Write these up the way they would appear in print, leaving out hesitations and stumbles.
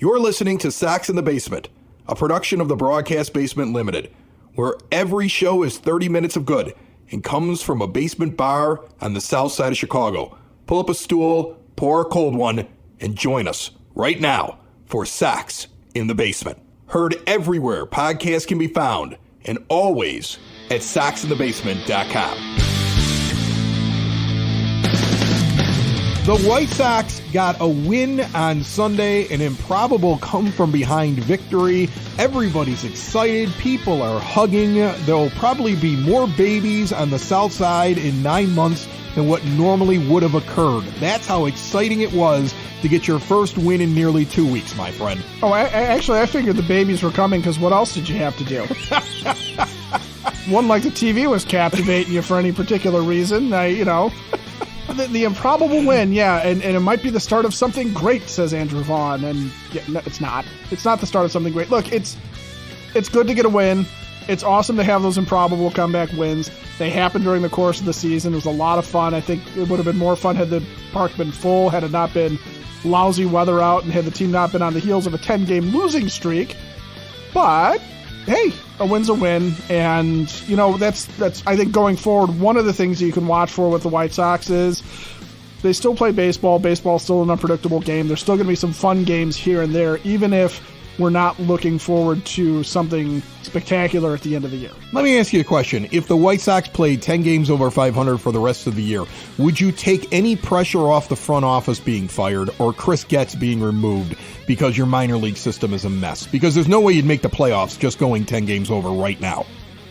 You're listening to Sox in the Basement, a production of the Broadcast Basement Limited, where every show is 30 minutes of good and comes from a basement bar on the south side of Chicago. Pull up a stool, pour a cold one, and join us right now for Sox in the Basement. Heard everywhere podcasts can be found, and always at soxinthebasement.com. The White Sox got a win on Sunday, an improbable come-from-behind victory. Everybody's excited. People are hugging. There'll probably be more babies on the south side in 9 months than what normally would have occurred. That's how exciting it was to get your first win in nearly 2 weeks, my friend. Oh, I figured the babies were coming because what else did you have to do? Wasn't like the TV was captivating you for any particular reason. The improbable win, yeah, and it might be the start of something great, says Andrew Vaughn, and yeah, no, it's not. It's not the start of something great. Look, it's good to get a win. It's awesome to have those improbable comeback wins. They happened during the course of the season. It was a lot of fun. I think it would have been more fun had the park been full, had it not been lousy weather out, and had the team not been on the heels of a 10-game losing streak. But hey, a win's a win, and that's I think going forward, one of the things that you can watch for with the White Sox is they still play baseball. Baseball is still an unpredictable game. There's still going to be some fun games here and there, even if we're not looking forward to something spectacular at the end of the year. Let me ask you a question. If the White Sox played 10 games over 500 for the rest of the year, would you take any pressure off the front office being fired or Chris Getz being removed because your minor league system is a mess? Because there's no way you'd make the playoffs just going 10 games over right now.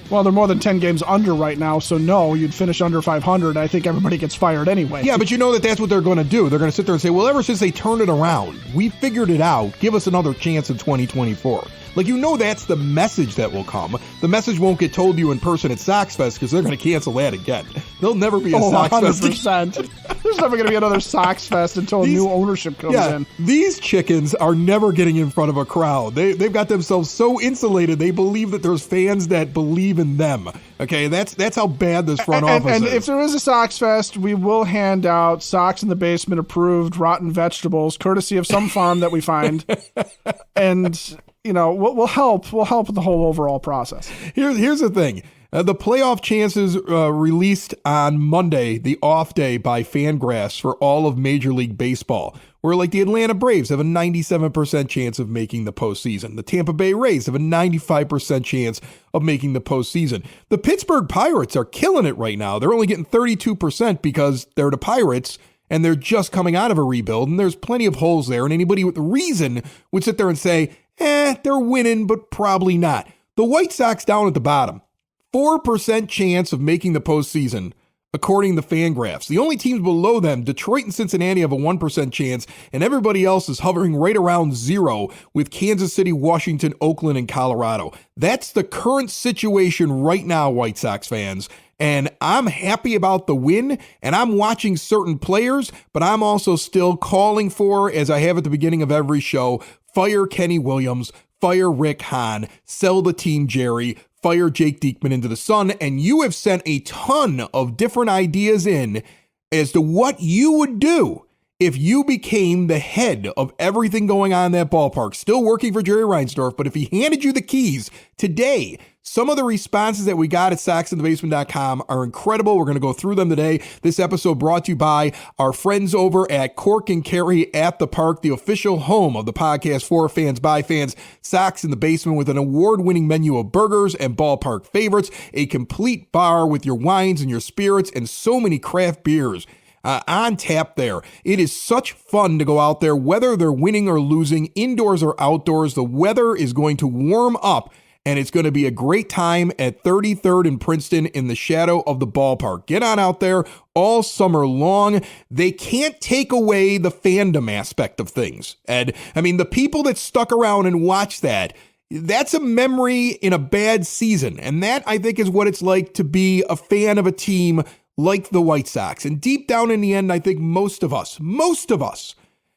Well, they're more than 10 games under right now, so no, you'd finish under 500. I think everybody gets fired anyway. Yeah, but you know that's what they're going to do. They're going to sit there and say, well, ever since they turned it around, we figured it out. Give us another chance in 2024. That's the message that will come. The message won't get told to you in person at Sox Fest because they're going to cancel that again. There'll never be a Sox 100%. Fest. There's never going to be another Sox Fest until new ownership comes in. These chickens are never getting in front of a crowd. They've got themselves so insulated, they believe that there's fans that believe in them. Okay, that's how bad this front office is. And if there is a Sox Fest, we will hand out Sox in the Basement approved rotten vegetables, courtesy of some farm that we find. And we'll help with the whole overall process. Here's the thing. The playoff chances released on Monday, the off day by Fangraphs for all of Major League Baseball, where like the Atlanta Braves have a 97% chance of making the postseason. The Tampa Bay Rays have a 95% chance of making the postseason. The Pittsburgh Pirates are killing it right now. They're only getting 32% because they're the Pirates, and they're just coming out of a rebuild, and there's plenty of holes there, and anybody with reason would sit there and say, they're winning, but probably not. The White Sox down at the bottom, 4% chance of making the postseason, according to Fangraphs. The only teams below them, Detroit and Cincinnati, have a 1% chance, and everybody else is hovering right around 0 with Kansas City, Washington, Oakland, and Colorado. That's the current situation right now, White Sox fans. And I'm happy about the win, and I'm watching certain players, but I'm also still calling for, as I have at the beginning of every show, fire Kenny Williams, fire Rick Hahn, sell the team Jerry, fire Jake Diekman into the sun, and you have sent a ton of different ideas in as to what you would do if you became the head of everything going on in that ballpark, still working for Jerry Reinsdorf, but if he handed you the keys today. Some of the responses that we got at soxinthebasement.com are incredible. We're going to go through them today. This episode brought to you by our friends over at Cork and Carry at the Park, the official home of the podcast for fans, by fans, Sox in the Basement, with an award-winning menu of burgers and ballpark favorites, a complete bar with your wines and your spirits, and so many craft beers on tap there. It is such fun to go out there, whether they're winning or losing, indoors or outdoors. The weather is going to warm up, and it's going to be a great time at 33rd and Princeton in the shadow of the ballpark. Get on out there all summer long. They can't take away the fandom aspect of things, Ed. I mean, the people that stuck around and watched that's a memory in a bad season. And that, I think, is what it's like to be a fan of a team like the White Sox. And deep down in the end, I think most of us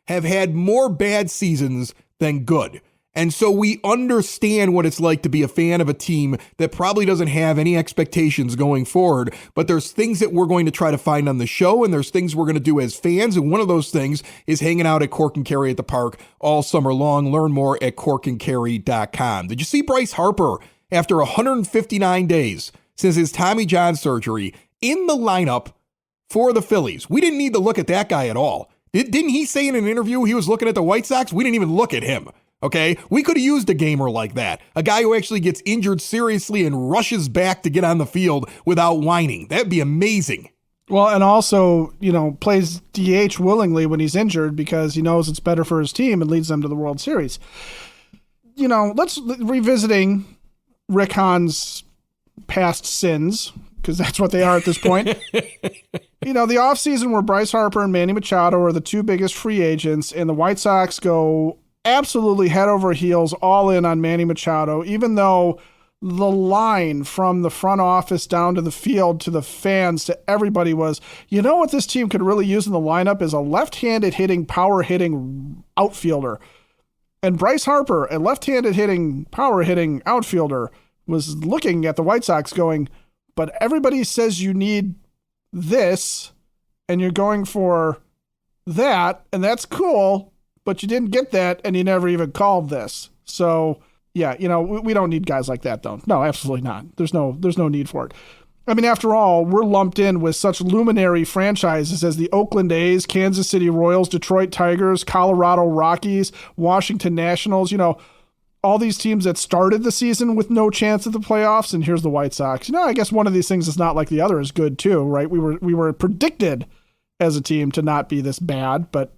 have had more bad seasons than good. And so we understand what it's like to be a fan of a team that probably doesn't have any expectations going forward, but there's things that we're going to try to find on the show, and there's things we're going to do as fans, and one of those things is hanging out at Cork and Kerry at the park all summer long. Learn more at corkandkerry.com. Did you see Bryce Harper, after 159 days since his Tommy John surgery, in the lineup for the Phillies? We didn't need to look at that guy at all. Didn't he say in an interview he was looking at the White Sox? We didn't even look at him. Okay, we could have used a gamer like that, a guy who actually gets injured seriously and rushes back to get on the field without whining. That'd be amazing. Well, and also, plays DH willingly when he's injured because he knows it's better for his team and leads them to the World Series. Let's revisiting Rick Hahn's past sins, because that's what they are at this point. The offseason where Bryce Harper and Manny Machado are the two biggest free agents, and the White Sox go absolutely head over heels all in on Manny Machado, even though the line from the front office down to the field to the fans to everybody was, what this team could really use in the lineup is a left-handed hitting, power hitting outfielder. And Bryce Harper, a left-handed hitting, power hitting outfielder, was looking at the White Sox going, but everybody says you need this and you're going for that, and that's cool, but you didn't get that, and you never even called this. So, yeah, we don't need guys like that, though. No, absolutely not. There's no need for it. I mean, after all, we're lumped in with such luminary franchises as the Oakland A's, Kansas City Royals, Detroit Tigers, Colorado Rockies, Washington Nationals, all these teams that started the season with no chance at the playoffs, and here's the White Sox. I guess one of these things is not like the other is good, too, right? We were predicted as a team to not be this bad, but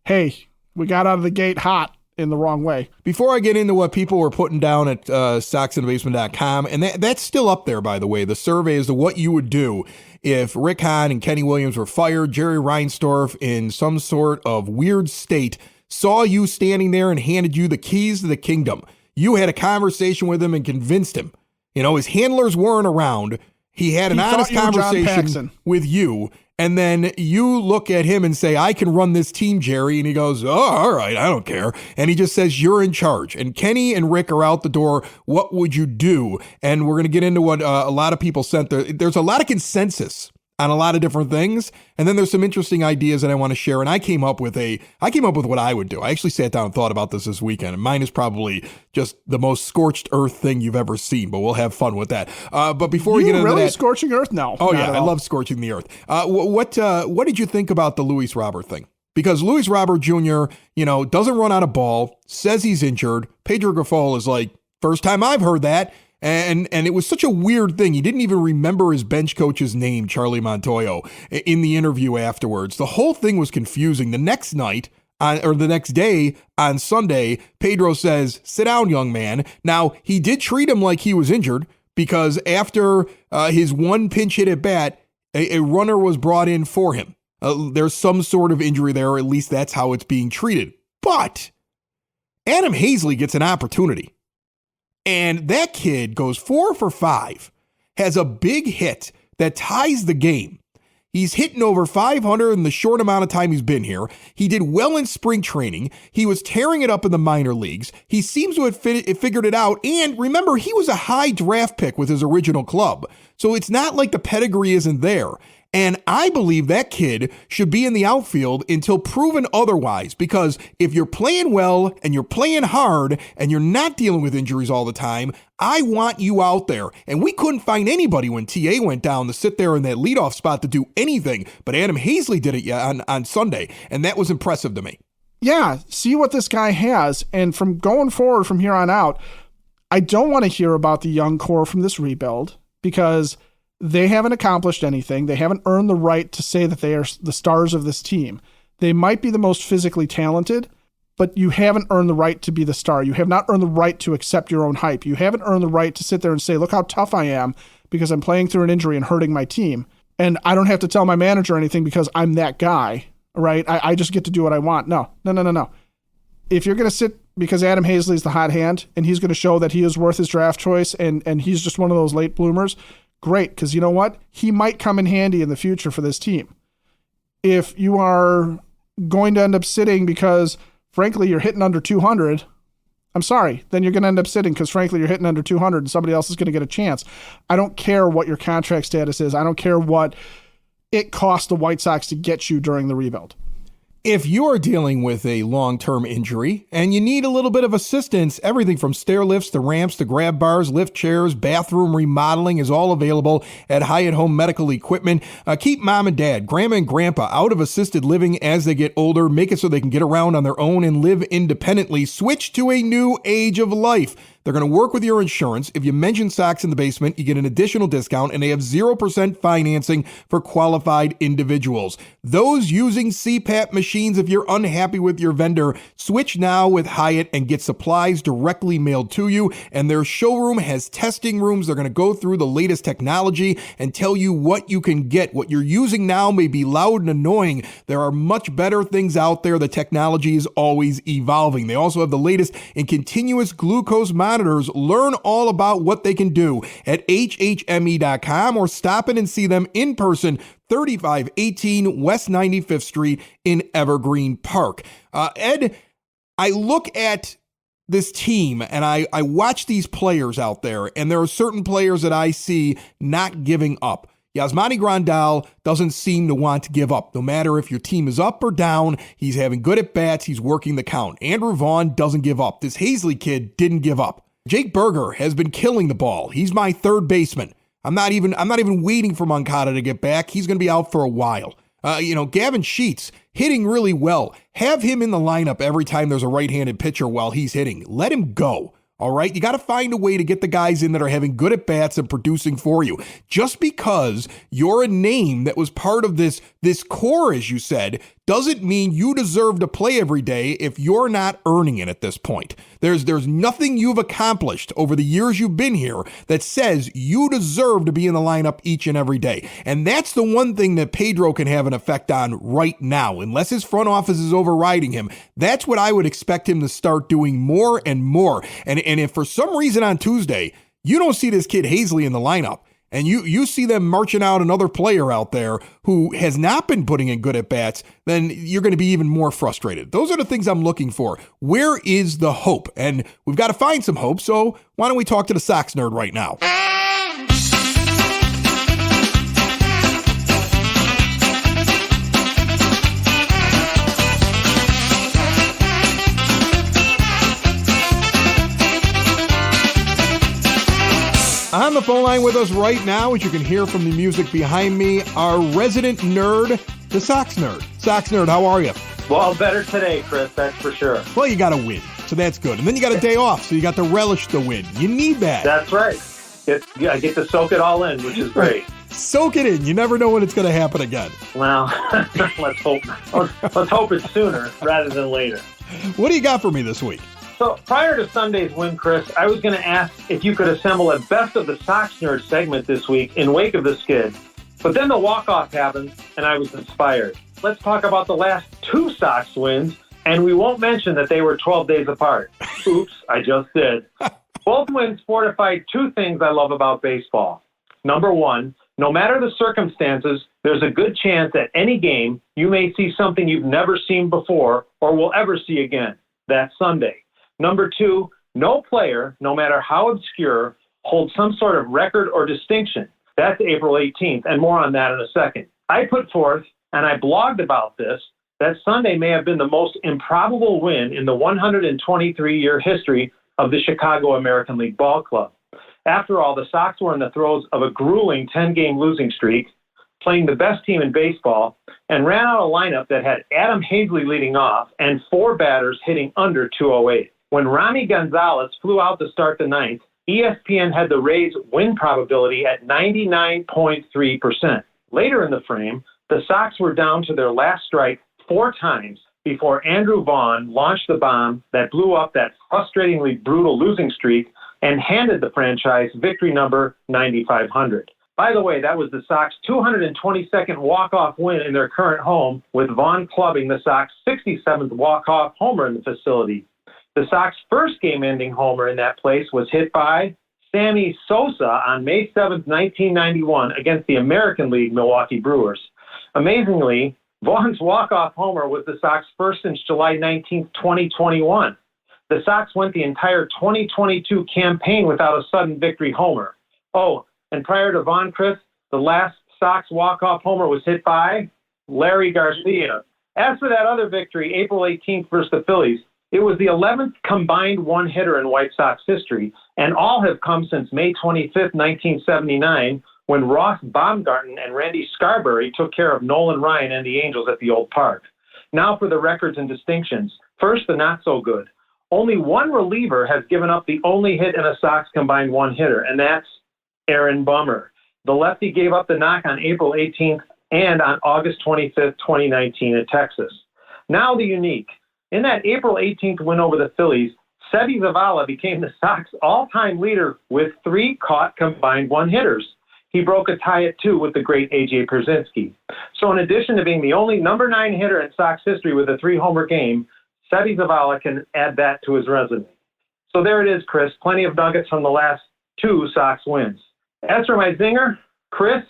hey, we got out of the gate hot in the wrong way. Before I get into what people were putting down at soxinthebasement.com, and that's still up there, by the way, the survey as to what you would do if Rick Hahn and Kenny Williams were fired, Jerry Reinsdorf in some sort of weird state saw you standing there and handed you the keys to the kingdom. You had a conversation with him and convinced him. His handlers weren't around. He had an honest conversation with you. And then you look at him and say, I can run this team, Jerry. And he goes, oh, all right, I don't care. And he just says, you're in charge. And Kenny and Rick are out the door. What would you do? And we're going to get into what a lot of people sent there. There's a lot of consensus on a lot of different things. And then there's some interesting ideas that I want to share. And I came up with what I would do. I actually sat down and thought about this weekend. And mine is probably just the most scorched earth thing you've ever seen, but we'll have fun with that. But before we get into that, scorching earth? No. Oh yeah, I love scorching the earth. What did you think about the Luis Robert thing? Because Luis Robert Jr., doesn't run out of ball, says he's injured. Pedro Grifol is like, first time I've heard that. And it was such a weird thing. He didn't even remember his bench coach's name, Charlie Montoyo, in the interview afterwards. The whole thing was confusing. The next day on Sunday, Pedro says, sit down, young man. Now, he did treat him like he was injured because after his one pinch hit at bat, a runner was brought in for him. There's some sort of injury there, or at least that's how it's being treated. But Adam Hazley gets an opportunity. And that kid goes 4 for 5, has a big hit that ties the game. He's hitting over 500 in the short amount of time he's been here. He did well in spring training. He was tearing it up in the minor leagues. He seems to have figured it out. And remember, he was a high draft pick with his original club. So it's not like the pedigree isn't there. And I believe that kid should be in the outfield until proven otherwise, because if you're playing well and you're playing hard and you're not dealing with injuries all the time, I want you out there. And we couldn't find anybody when TA went down to sit there in that leadoff spot to do anything, but Adam Hazley did it on Sunday, and that was impressive to me. Yeah, see what this guy has, and from going forward from here on out, I don't want to hear about the young core from this rebuild, because they haven't accomplished anything. They haven't earned the right to say that they are the stars of this team. They might be the most physically talented, but you haven't earned the right to be the star. You have not earned the right to accept your own hype. You haven't earned the right to sit there and say, look how tough I am because I'm playing through an injury and hurting my team. And I don't have to tell my manager anything because I'm that guy, right? I just get to do what I want. No. If you're going to sit because Adam Hazley's the hot hand and he's going to show that he is worth his draft choice and he's just one of those late bloomers, great, because you know what? He might come in handy in the future for this team. If you are going to end up sitting because, frankly, you're hitting under 200, I'm sorry. Then you're going to end up sitting because, frankly, you're hitting under 200 and somebody else is going to get a chance. I don't care what your contract status is. I don't care what it cost the White Sox to get you during the rebuild. If you're dealing with a long-term injury and you need a little bit of assistance, everything from stair lifts to ramps to grab bars, lift chairs, bathroom remodeling is all available at Hyatt Home Medical Equipment. Keep mom and dad, grandma and grandpa out of assisted living as they get older. Make it so they can get around on their own and live independently. Switch to a new age of life. They're going to work with your insurance. If you mention Sox in the Basement, you get an additional discount, and they have 0% financing for qualified individuals. Those using CPAP machines, if you're unhappy with your vendor, switch now with Hyatt and get supplies directly mailed to you. And their showroom has testing rooms. They're going to go through the latest technology and tell you what you can get. What you're using now may be loud and annoying. There are much better things out there. The technology is always evolving. They also have the latest in continuous glucose monitoring. Learn all about what they can do at hhme.com or stop in and see them in person, 3518 West 95th Street in Evergreen Park. Ed, I look at this team and I watch these players out there, and there are certain players that I see not giving up. Yasmani Grandal doesn't seem to want to give up. No matter if your team is up or down, he's having good at-bats, he's working the count. Andrew Vaughn doesn't give up. This Hazley kid didn't give up. Jake Berger has been killing the ball. He's my third baseman. I'm not even waiting for Moncada to get back. He's going to be out for a while. Gavin Sheets hitting really well. Have him in the lineup every time there's a right-handed pitcher while he's hitting. Let him go. All right, you got to find a way to get the guys in that are having good at-bats and producing for you. Just because you're a name that was part of this core, as you said, doesn't mean you deserve to play every day if you're not earning it at this point. There's nothing you've accomplished over the years you've been here that says you deserve to be in the lineup each and every day. And that's the one thing that Pedro can have an effect on right now. Unless his front office is overriding him, that's what I would expect him to start doing more and more. And if for some reason on Tuesday you don't see this kid Hazley in the lineup, and you see them marching out another player out there who has not been putting in good at-bats, then you're going to be even more frustrated. Those are the things I'm looking for. Where is the hope? And we've got to find some hope, so why don't we talk to the Sox Nerd right now? On the phone line with us right now, as you can hear from the music behind me, our resident nerd, the Sox Nerd. Sox Nerd, how are you? Well, better today, Chris, that's for sure. Well, you got to win, so that's good. And then you got a day off, so you got to relish the win. You need that. That's right. I get to soak it all in, which is great. Soak it in. You never know when it's going to happen again. Well, let's hope it's sooner rather than later. What do you got for me this week? So prior to Sunday's win, Chris, I was going to ask if you could assemble a Best of the Sox Nerd segment this week in wake of the skid. But then the walk-off happened, and I was inspired. Let's talk about the last two Sox wins, and we won't mention that they were 12 days apart. Oops, I just did. Both wins fortified two things I love about baseball. Number one, no matter the circumstances, there's a good chance at any game you may see something you've never seen before or will ever see again. That's Sunday. Number two, no player, no matter how obscure, holds some sort of record or distinction. That's April 18th, and more on that in a second. I put forth, and I blogged about this, that Sunday may have been the most improbable win in the 123-year history of the Chicago American League Ball Club. After all, the Sox were in the throes of a grueling 10-game losing streak, playing the best team in baseball, and ran out a lineup that had Adam Hazley leading off and four batters hitting under 208. When Ronnie Gonzalez flew out to start the ninth, ESPN had the Rays' win probability at 99.3%. Later in the frame, the Sox were down to their last strike 4 times before Andrew Vaughn launched the bomb that blew up that frustratingly brutal losing streak and handed the franchise victory number 9,500. By the way, that was the Sox' 222nd walk-off win in their current home, with Vaughn clubbing the Sox' 67th walk-off homer in the facility. The Sox' first game-ending homer in that place was hit by Sammy Sosa on May 7, 1991, against the American League Milwaukee Brewers. Amazingly, Vaughn's walk-off homer was the Sox' first since July 19, 2021. The Sox went the entire 2022 campaign without a sudden victory homer. Oh, and prior to Vaughn, Chris, the last Sox walk-off homer was hit by Larry Garcia. As for that other victory, April 18th versus the Phillies, it was the 11th combined one-hitter in White Sox history, and all have come since May 25th, 1979, when Ross Baumgarten and Randy Scarberry took care of Nolan Ryan and the Angels at the Old Park. Now for the records and distinctions. First, the not-so-good. Only one reliever has given up the only hit in a Sox combined one-hitter, and that's Aaron Bummer. The lefty gave up the knock on April 18th and on August 25th, 2019 at Texas. Now the unique. In that April 18th win over the Phillies, Seby Zavala became the Sox all-time leader with 3 caught combined one-hitters. He broke a tie at 2 with the great A.J. Pierzynski. So in addition to being the only number 9 hitter in Sox history with a 3-homer game, Seby Zavala can add that to his resume. So there it is, Chris. Plenty of nuggets from the last 2 Sox wins. As for my zinger, Chris,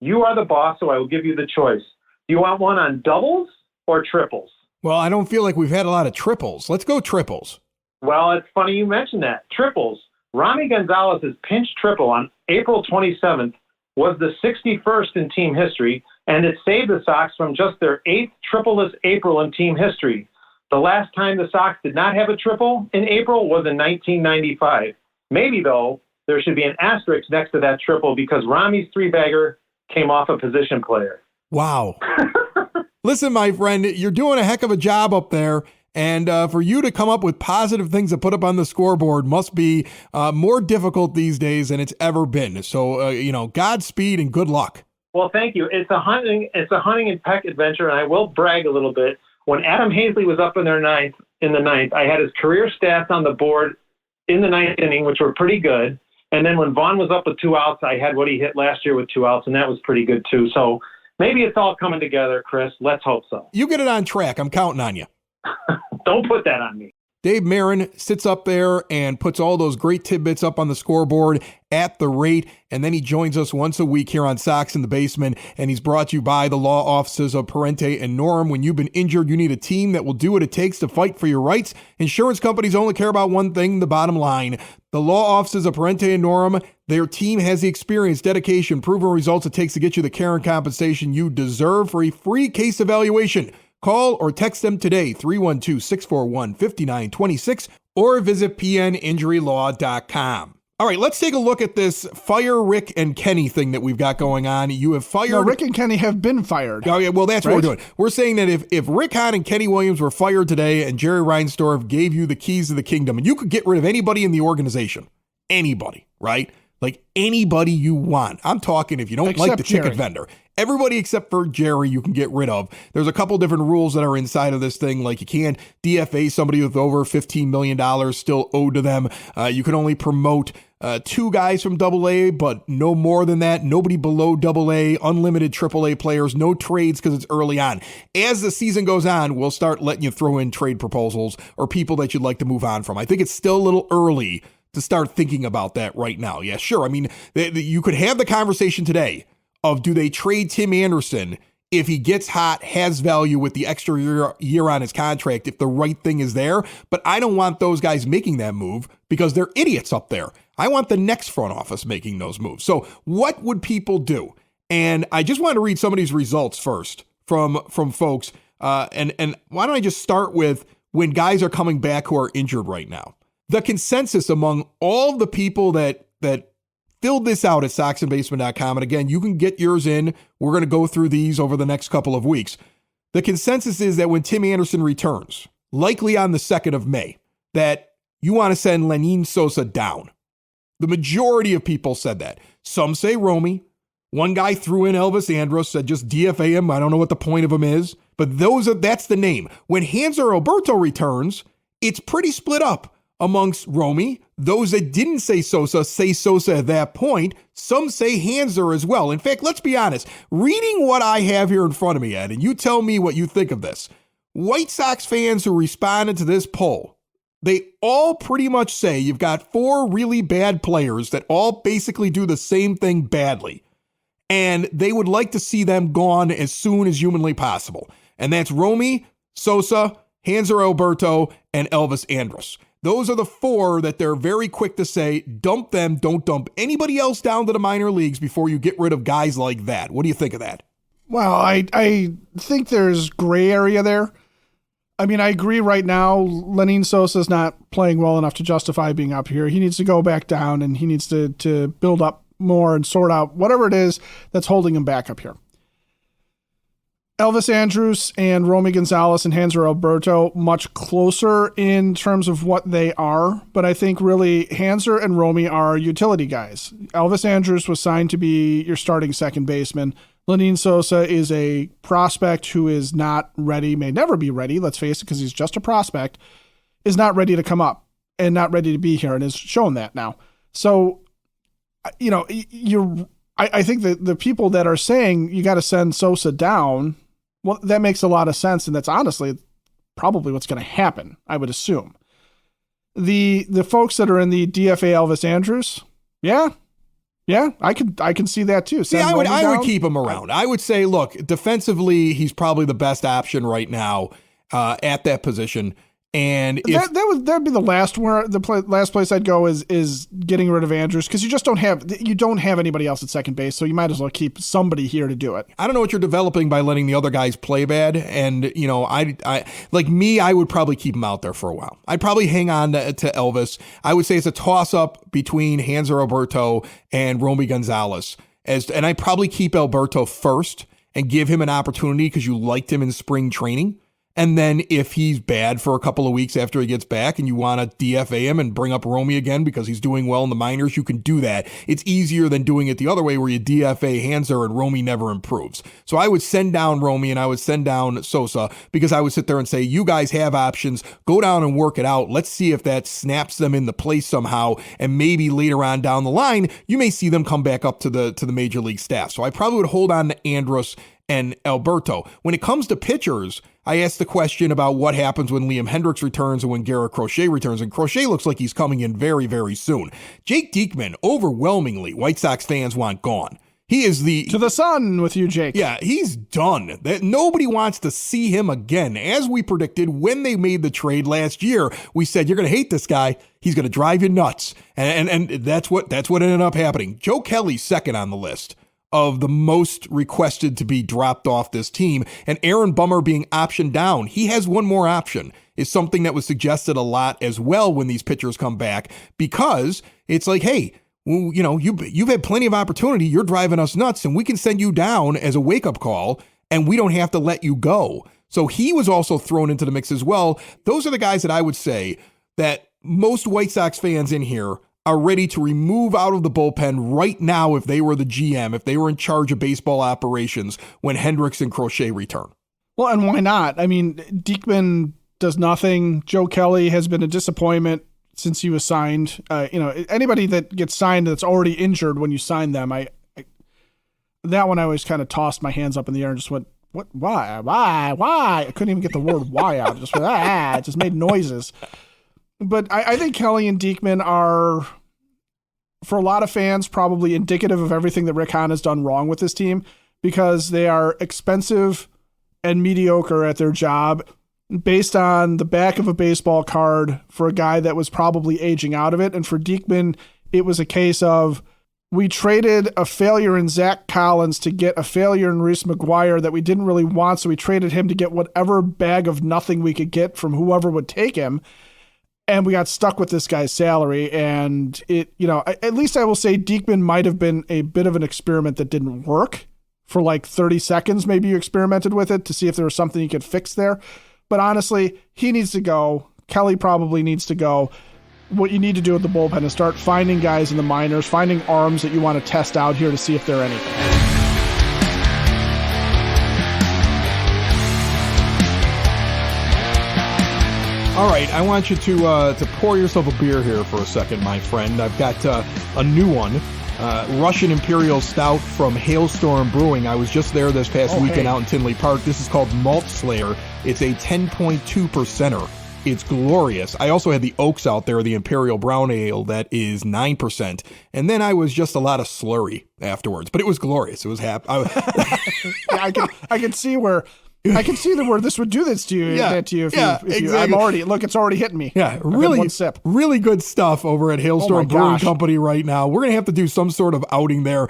you are the boss, so I will give you the choice. Do you want one on doubles or triples? Well, I don't feel like we've had a lot of triples. Let's go triples. Well, it's funny you mentioned that. Triples. Rami Gonzalez's pinch triple on April 27th was the 61st in team history, and it saved the Sox from just their 8th tripleless April in team history. The last time the Sox did not have a triple in April was in 1995. Maybe, though, there should be an asterisk next to that triple because Rami's 3-bagger came off a position player. Wow. Listen, my friend, you're doing a heck of a job up there. And for you to come up with positive things to put up on the scoreboard must be more difficult these days than it's ever been. So, Godspeed and good luck. Well, thank you. It's a hunting and peck adventure, and I will brag a little bit. When Adam Hazley was up in the ninth, I had his career stats on the board in the 9th inning, which were pretty good. And then when Vaughn was up with 2 outs, I had what he hit last year with 2 outs, and that was pretty good too. So maybe it's all coming together, Chris. Let's hope so. You get it on track. I'm counting on you. Don't put that on me. Dave Marin sits up there and puts all those great tidbits up on the scoreboard at the rate, and then he joins us once a week here on Sox in the Basement, and he's brought to you by the law offices of Parente and Norm. When you've been injured, you need a team that will do what it takes to fight for your rights. Insurance companies only care about one thing, the bottom line. The law offices of Parente and Norm, their team has the experience, dedication, proven results it takes to get you the care and compensation you deserve. For a free case evaluation, call or text them today, 312-641-5926, or visit pninjurylaw.com. All right, let's take a look at this fire Rick and Kenny thing that we've got going on. You have fired... No, Rick and Kenny have been fired. Oh, yeah, well, that's right? what we're doing. We're saying that if Rick Hahn and Kenny Williams were fired today and Jerry Reinsdorf gave you the keys to the kingdom, and you could get rid of anybody in the organization, anybody, right? Like anybody you want. I'm talking if you don't like the chicken vendor. Everybody except for Jerry you can get rid of. There's a couple different rules that are inside of this thing. Like you can't DFA somebody with over $15 million still owed to them. You can only promote 2 guys from AA, but no more than that. Nobody below AA, unlimited AAA players, no trades because it's early on. As the season goes on, we'll start letting you throw in trade proposals or people that you'd like to move on from. I think it's still a little early to start thinking about that right now. Yeah, sure. I mean, you could have the conversation today of do they trade Tim Anderson if he gets hot, has value with the extra year on his contract, if the right thing is there. But I don't want those guys making that move because they're idiots up there. I want the next front office making those moves. So what would people do? And I just want to read some of these results first from folks. And why don't I just start with when guys are coming back who are injured right now? The consensus among all the people that filled this out at soxandbasement.com, and again, you can get yours in. We're going to go through these over the next couple of weeks. The consensus is that when Tim Anderson returns, likely on the 2nd of May, that you want to send Lenin Sosa down. The majority of people said that. Some say Romy. One guy threw in Elvis Andrus, said just DFA him. I don't know what the point of him is, but that's the name. When Hanser Alberto returns, it's pretty split up amongst Romy. Those that didn't say Sosa at that point. Some say Hanser as well. In fact, let's be honest. Reading what I have here in front of me, Ed, and you tell me what you think of this. White Sox fans who responded to this poll, they all pretty much say you've got 4 really bad players that all basically do the same thing badly. And they would like to see them gone as soon as humanly possible. And that's Romy, Sosa, Hanser Alberto, and Elvis Andrus. Those are the four that they're very quick to say, dump them, don't dump anybody else down to the minor leagues before you get rid of guys like that. What do you think of that? Well, I think there's gray area there. I mean, I agree right now, Lenin Sosa's not playing well enough to justify being up here. He needs to go back down, and he needs to build up more and sort out whatever it is that's holding him back up here. Elvis Andrus and Romy Gonzalez and Hanser Alberto much closer in terms of what they are, but I think really Hanser and Romy are utility guys. Elvis Andrus was signed to be your starting second baseman. Lenin Sosa is a prospect who is not ready, may never be ready, let's face it, because he's just a prospect, is not ready to come up and not ready to be here and has shown that now. So, you know, I think that the people that are saying you got to send Sosa down, well, that makes a lot of sense, and that's honestly probably what's going to happen, I would assume. The folks that are in the DFA Elvis Andrus, yeah, I can see that too. I would keep him around. I would say, look, defensively, he's probably the best option right now at that position. And that'd be the last last place I'd go is getting rid of Andrews, because you just don't have anybody else at second base, so you might as well keep somebody here to do it. I don't know what you're developing by letting the other guys play bad, and you know, I would probably keep him out there for a while. I'd probably hang on to Elvis. I would say it's a toss up between Hanser Alberto and Romy Gonzalez, and I'd probably keep Alberto first and give him an opportunity because you liked him in spring training. And then if he's bad for a couple of weeks after he gets back and you want to DFA him and bring up Romy again because he's doing well in the minors, you can do that. It's easier than doing it the other way where you DFA Hanser and Romy never improves. So I would send down Romy and I would send down Sosa because I would sit there and say, you guys have options. Go down and work it out. Let's see if that snaps them into place somehow. And maybe later on down the line, you may see them come back up to the major league staff. So I probably would hold on to Andrus and Alberto. When it comes to pitchers, I asked the question about what happens when Liam Hendricks returns and when Garrett Crochet returns, and Crochet looks like he's coming in very, very soon. Jake Diekman, overwhelmingly, White Sox fans want gone. He is to the sun with you, Jake. Yeah, he's done. Nobody wants to see him again. As we predicted when they made the trade last year, we said, you're going to hate this guy. He's going to drive you nuts. And that's what ended up happening. Joe Kelly's second on the list of the most requested to be dropped off this team, and Aaron Bummer being optioned down. He has one more option, is something that was suggested a lot as well when these pitchers come back, because it's like, hey, well, you know, you've had plenty of opportunity. You're driving us nuts, and we can send you down as a wake-up call, and we don't have to let you go. So he was also thrown into the mix as well. Those are the guys that I would say that most White Sox fans in here are ready to remove out of the bullpen right now if they were the GM, if they were in charge of baseball operations when Hendricks and Crochet return. Well, and why not? I mean, Diekman does nothing. Joe Kelly has been a disappointment since he was signed. Anybody that gets signed that's already injured when you sign them, that one I always kind of tossed my hands up in the air and just went, what? Why? I couldn't even get the word why out. It just went, it just made noises. But I think Kelly and Diekman are, for a lot of fans, probably indicative of everything that Rick Hahn has done wrong with this team, because they are expensive and mediocre at their job based on the back of a baseball card for a guy that was probably aging out of it. And for Diekman, it was a case of, we traded a failure in Zach Collins to get a failure in Reese McGuire that we didn't really want, so we traded him to get whatever bag of nothing we could get from whoever would take him. And we got stuck with this guy's salary, and at least I will say Diekman might have been a bit of an experiment that didn't work for like 30 seconds. Maybe you experimented with it to see if there was something you could fix there. But honestly, he needs to go. Kelly probably needs to go. What you need to do with the bullpen is start finding guys in the minors, finding arms that you want to test out here to see if they're anything. All right, I want you to pour yourself a beer here for a second, my friend. I've got a new one, Russian Imperial Stout from Hailstorm Brewing. I was just there this past weekend out in Tinley Park. This is called Malt Slayer. It's a 10.2%er. It's glorious. I also had the Oaks out there, the Imperial Brown Ale that is 9%. And then I was just a lot of slurry afterwards, but it was glorious. It was happy. I can see where I can see where this would do this to you. Yeah, That to you. exactly. I'm already it's already hitting me. Yeah, I've had one sip. really good stuff over at Hailstorm Brewing gosh. Company right now. We're going to have to do some sort of outing there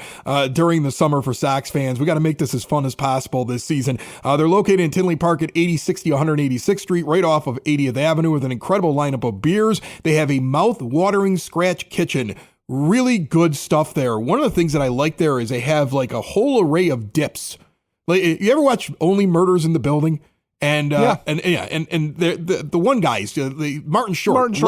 during the summer for Sox fans. We got to make this as fun as possible this season. They're located in Tinley Park at 8060 186th Street, right off of 80th Avenue, with an incredible lineup of beers. They have a mouth-watering scratch kitchen. Really good stuff there. One of the things that I like there is they have like a whole array of dips. Like, you ever watch Only Murders in the Building? And the one guy, the Martin Short,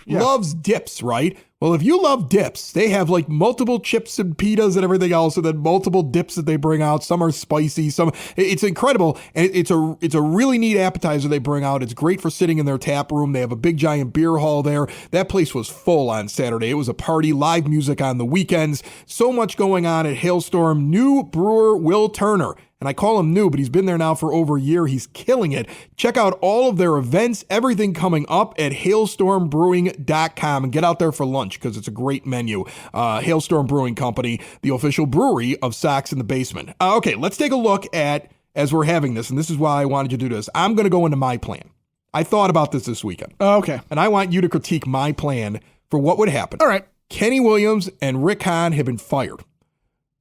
loves dips, right? Well, if you love dips, they have like multiple chips and pitas and everything else, and then multiple dips that they bring out. Some are spicy, it's incredible, and it's a really neat appetizer they bring out. It's great for sitting in their tap room. They have a big giant beer hall there. That place was full on Saturday. It was a party, live music on the weekends. So much going on at Hailstorm. New brewer Will Turner. And I call him new, but he's been there now for over a year. He's killing it. Check out all of their events, everything coming up at hailstormbrewing.com, and get out there for lunch because it's a great menu. Hailstorm Brewing Company, the official brewery of Sox in the Basement. Okay, let's take a look at, as we're having this, and this is why I wanted you to do this. I'm going to go into my plan. I thought about this weekend. Okay. And I want you to critique my plan for what would happen. All right. Kenny Williams and Rick Hahn have been fired.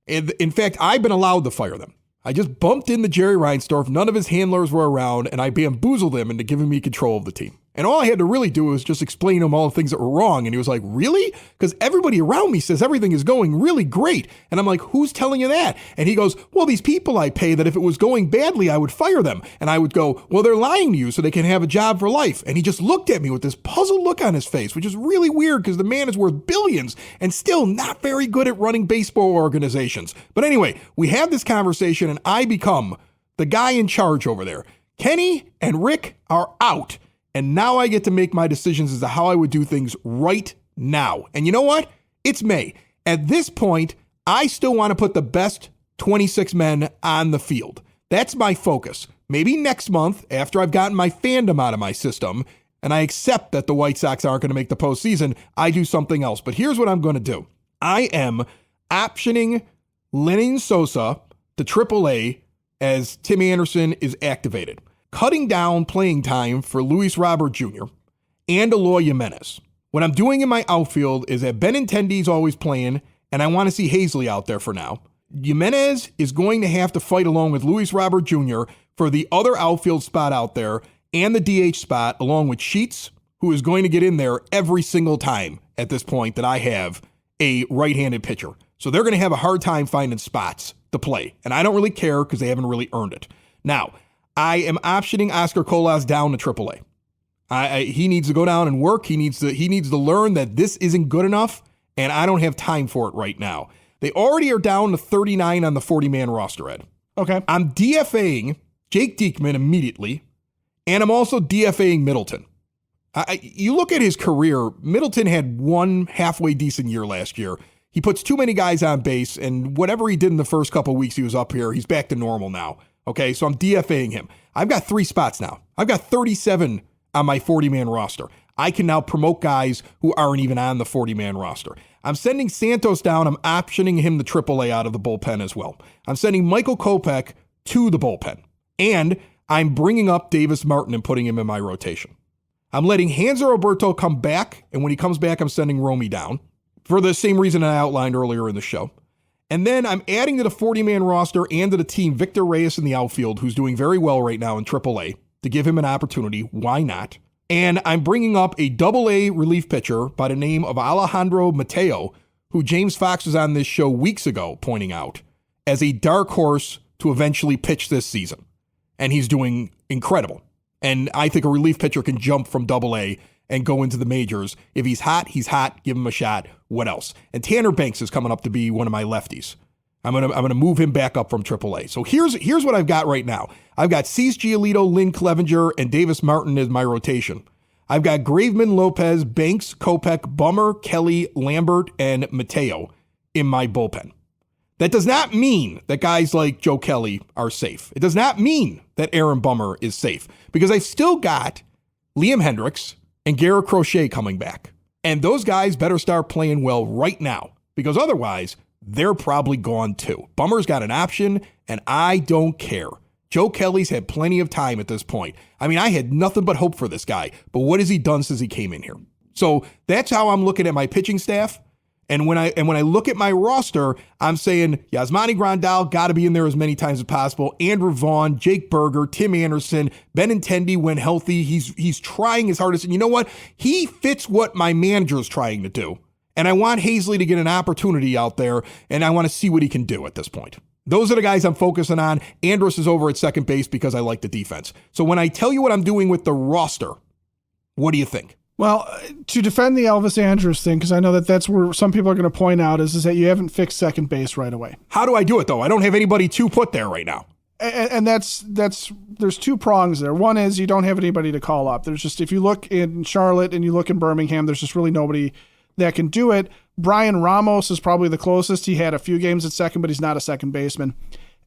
In fact, I've been allowed to fire them. I just bumped into Jerry Reinsdorf. None of his handlers were around, and I bamboozled him into giving me control of the team. And all I had to really do was just explain to him all the things that were wrong. And he was like, really? Because everybody around me says everything is going really great. And I'm like, who's telling you that? And he goes, well, these people I pay that if it was going badly, I would fire them. And I would go, well, they're lying to you so they can have a job for life. And he just looked at me with this puzzled look on his face, which is really weird because the man is worth billions and still not very good at running baseball organizations. But anyway, we have this conversation and I become the guy in charge over there. Kenny and Rick are out. And now I get to make my decisions as to how I would do things right now. And you know what? It's May. At this point, I still want to put the best 26 men on the field. That's my focus. Maybe next month, after I've gotten my fandom out of my system, and I accept that the White Sox aren't going to make the postseason, I do something else. But here's what I'm going to do. I am optioning Lenyn Sosa to AAA as Tim Anderson is activated, cutting down playing time for Luis Robert Jr. and Eloy Jimenez. What I'm doing in my outfield is that Benintendi's always playing, and I want to see Hazley out there for now. Jimenez is going to have to fight along with Luis Robert Jr. for the other outfield spot out there and the DH spot, along with Sheets, who is going to get in there every single time at this point that I have a right-handed pitcher. So they're going to have a hard time finding spots to play, and I don't really care because they haven't really earned it. Now, I am optioning Oscar Colas down to AAA. He needs to go down and work. He needs to learn that this isn't good enough, and I don't have time for it right now. They already are down to 39 on the 40-man roster, Ed. Okay. I'm DFAing Jake Diekman immediately, and I'm also DFAing Middleton. You look at his career, Middleton had one halfway decent year last year. He puts too many guys on base, and whatever he did in the first couple of weeks he was up here, he's back to normal now. Okay, so I'm DFAing him. I've got 3 spots now. I've got 37 on my 40-man roster. I can now promote guys who aren't even on the 40-man roster. I'm sending Santos down. I'm optioning him to AAA out of the bullpen as well. I'm sending Michael Kopech to the bullpen. And I'm bringing up Davis Martin and putting him in my rotation. I'm letting Hanser Roberto come back, and when he comes back, I'm sending Romy down for the same reason I outlined earlier in the show. And then I'm adding to the 40-man roster and to the team Victor Reyes in the outfield, who's doing very well right now in AAA, to give him an opportunity. Why not? And I'm bringing up a AA relief pitcher by the name of Alejandro Mateo, who James Fox was on this show weeks ago pointing out as a dark horse to eventually pitch this season. And he's doing incredible. And I think a relief pitcher can jump from AA and go into the majors. If he's hot, he's hot. Give him a shot. What else? And Tanner Banks is coming up to be one of my lefties. I'm gonna move him back up from AAA. So here's what I've got right now. I've got Cease Giolito, Lynn Clevenger, and Davis Martin as my rotation. I've got Graveman, Lopez, Banks, Kopech, Bummer, Kelly, Lambert, and Mateo in my bullpen. That does not mean that guys like Joe Kelly are safe. It does not mean that Aaron Bummer is safe because I've still got Liam Hendricks and Garrett Crochet coming back. And those guys better start playing well right now because otherwise they're probably gone too. Bummer's got an option and I don't care. Joe Kelly's had plenty of time at this point. I mean, I had nothing but hope for this guy, but what has he done since he came in here? So that's how I'm looking at my pitching staff. And when I look at my roster, I'm saying Yasmani Grandal got to be in there as many times as possible. Andrew Vaughn, Jake Berger, Tim Anderson, Benintendi when healthy. He's trying his hardest. And you know what? He fits what my manager's trying to do. And I want Hazley to get an opportunity out there, and I want to see what he can do at this point. Those are the guys I'm focusing on. Andrus is over at second base because I like the defense. So when I tell you what I'm doing with the roster, what do you think? Well, to defend the Elvis Andrus thing, because I know that's where some people are going to point out, is that you haven't fixed second base right away. How do I do it, though? I don't have anybody to put there right now. And that's there's two prongs there. One is you don't have anybody to call up. There's just, if you look in Charlotte and you look in Birmingham, there's just really nobody that can do it. Brian Ramos is probably the closest. He had a few games at second, but he's not a second baseman.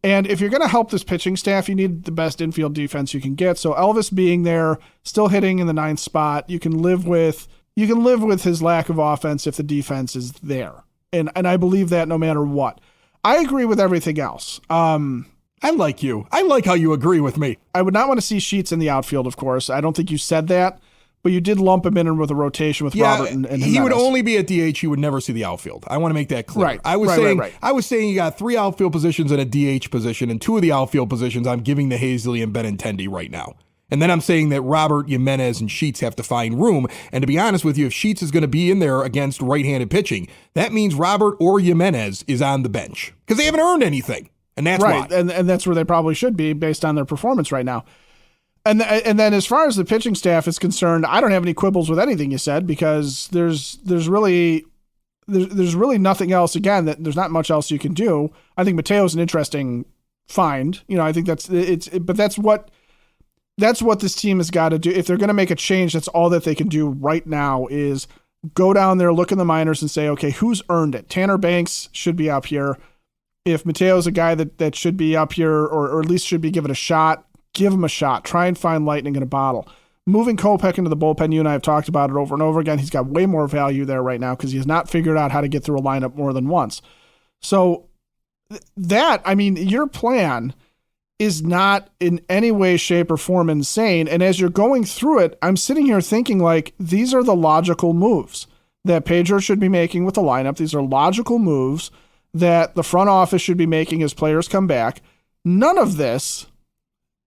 And if you're going to help this pitching staff, you need the best infield defense you can get. So Elvis being there, still hitting in the 9th spot, you can live with his lack of offense if the defense is there. And I believe that no matter what. I agree with everything else. I like you. I like how you agree with me. I would not want to see Sheets in the outfield, of course. I don't think you said that. But you did lump him in with a rotation with Robert and he Jimenez. would only be at DH. He would never see the outfield. I want to make that clear. Right. I was saying you got 3 outfield positions and a DH position, and 2 of the outfield positions I'm giving to Hazley and Benintendi right now. And then I'm saying that Robert, Jimenez, and Sheets have to find room. And to be honest with you, if Sheets is going to be in there against right-handed pitching, that means Robert or Jimenez is on the bench because they haven't earned anything. And that's right. why. And that's where they probably should be based on their performance right now. And then as far as the pitching staff is concerned, I don't have any quibbles with anything you said because there's really nothing else. Again, that there's not much else you can do. I think Mateo's an interesting find. I think but that's what this team has got to do. If they're going to make a change, that's all that they can do right now is go down there, look in the minors and say, okay, who's earned it? Tanner Banks should be up here. If Mateo's a guy that should be up here or at least should be given a shot, give him a shot. Try and find lightning in a bottle. Moving Kopech into the bullpen, you and I have talked about it over and over again. He's got way more value there right now because he has not figured out how to get through a lineup more than once. So your plan is not in any way, shape, or form insane. And as you're going through it, I'm sitting here thinking like, these are the logical moves that Pedro should be making with the lineup. These are logical moves that the front office should be making as players come back. None of this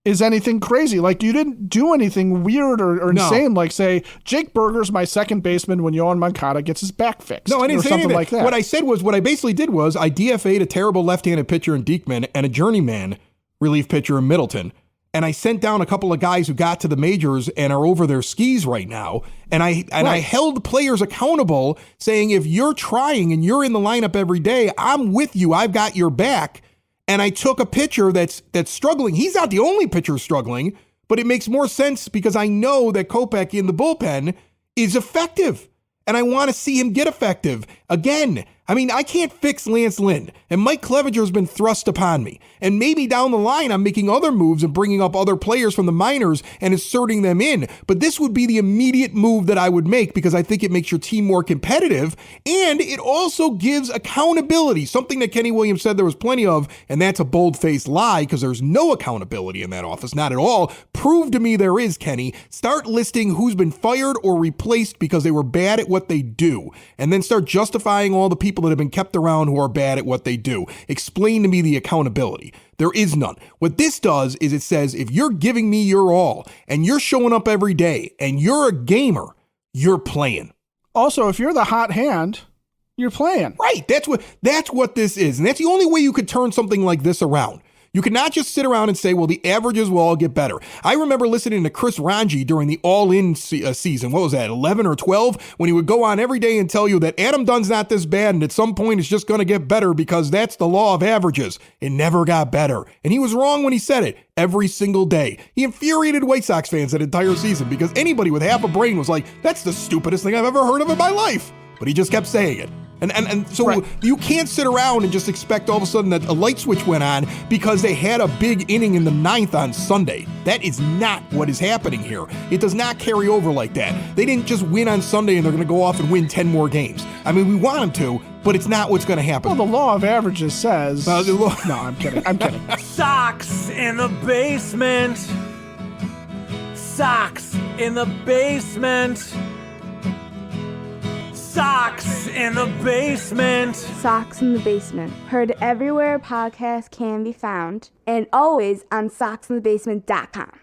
is anything crazy. Like, you didn't do anything weird or insane, like say, Jake Berger's my second baseman when Yohan Moncada gets his back fixed. No, I didn't say something anything like that. What I basically did was I DFA'd a terrible left-handed pitcher in Diekman and a journeyman relief pitcher in Middleton. And I sent down a couple of guys who got to the majors and are over their skis right now. And I held players accountable saying, if you're trying and you're in the lineup every day, I'm with you. I've got your back. And I took a pitcher that's struggling. He's not the only pitcher struggling, but it makes more sense because I know that Kopech in the bullpen is effective. And I want to see him get effective. Again, I mean, I can't fix Lance Lynn, and Mike Clevenger's been thrust upon me. And maybe down the line, I'm making other moves and bringing up other players from the minors and inserting them in. But this would be the immediate move that I would make because I think it makes your team more competitive. And it also gives accountability, something that Kenny Williams said there was plenty of, and that's a bold-faced lie because there's no accountability in that office, not at all. Prove to me there is, Kenny. Start listing who's been fired or replaced because they were bad at what they do, and then start justifying all the people that have been kept around who are bad at what they do. Explain to me the accountability. There is none. What this does is it says, if you're giving me your all and you're showing up every day and you're a gamer, you're playing. Also, if you're the hot hand, you're playing. Right. That's what this is. And that's the only way you could turn something like this around. You cannot just sit around and say, well, the averages will all get better. I remember listening to Chris Ranji during the all-in season. What was that, 11 or 12? When he would go on every day and tell you that Adam Dunn's not this bad and at some point it's just going to get better because that's the law of averages. It never got better. And he was wrong when he said it every single day. He infuriated White Sox fans that entire season because anybody with half a brain was like, that's the stupidest thing I've ever heard of in my life. But he just kept saying it. And so right. You can't sit around and just expect all of a sudden that a light switch went on because they had a big inning in the 9th on Sunday. That is not what is happening here. It does not carry over like that. They didn't just win on Sunday and they're going to go off and win 10 more games. I mean, we want them to, but it's not what's going to happen. Well, the law of averages says... No, I'm kidding. Sox in the basement. Sox in the basement. Sox in the basement. Sox in the Basement. Heard everywhere podcasts can be found, and always on soxinthebasement.com.